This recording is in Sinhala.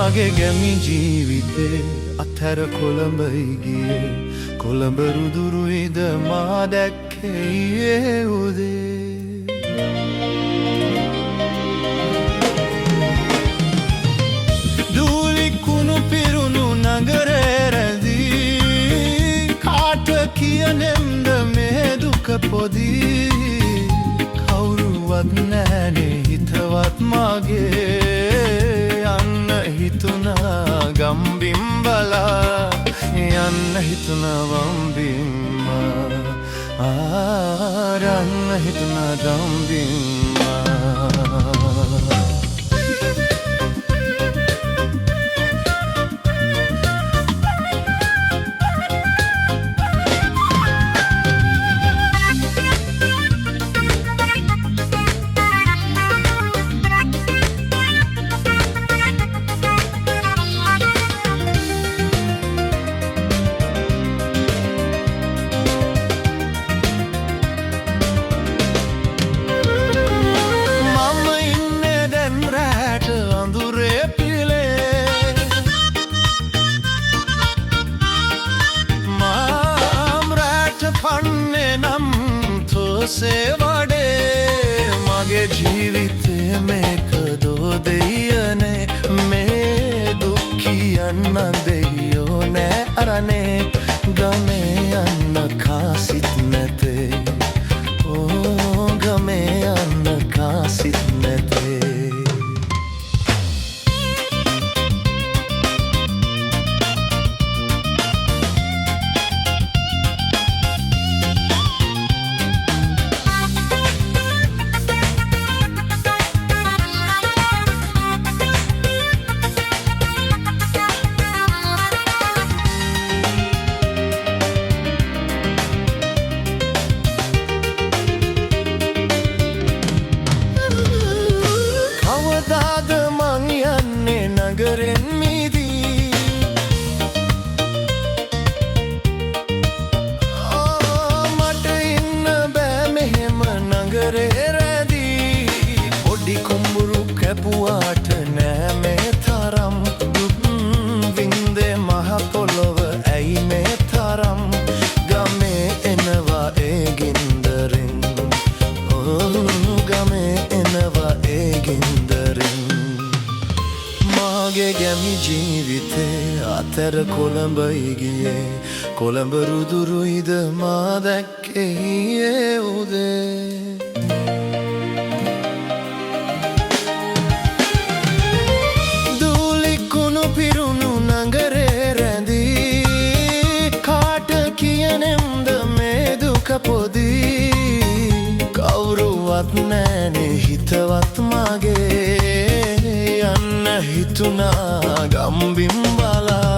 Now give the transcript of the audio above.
මාගේ ගැමි ජීවිතේ අත්හැර කොළඹයි ගියේ කොළඹ රුදුරුයිද මා දැක්කේ ඊයේ උදේ දූලි කුණු පිරුණු නගරේ රැඳී කාට කියනෙම්ද මේ දුක පොදී කවුරුවත් නැනේ හිතවත් මාගේ යන්න හිතුණා ගම්බිම් බලා යන්න හිතුණා වම්බිම් ආරන්න හිතුණා ගම්බිම් සේවඩේ මගේ ජීවිතේ මේක දෝ දෙයනේ මේ දුක් කියන්න දෙයෝ නෑ අරනේ ගමේ යන්න කාසිත් නැතේ ඕ ගමේ යන්න කාසිත් නැතේ නගරෙන් මිදී මට ඉන්න බෑ මෙහෙම නගරේ රැඳී පොඩි කුඹුරු කැපුවාට නෑ මේ තරම් වින්දේ මහ පොළොව ඇයි මේ තරම් ගමේ එනවා ඒ ගින්දරෙන් ගමේ එනවා ඒ ගින්දරෙන් මාගේ ගැමි ජීවිතේ අතර කොළඹයි ගියේ කොළඹ රුදුරුයිද මා දැක්කේ ඊයේ උදේ දූලි කුණු පිරුණු නගරේ රැඳී කාට කියනෙම්ද මේ දුක පොදී කවුරුවත් නැනේ හිතවත් මගේ යන්න හිතුණා ගම්බිම් බලා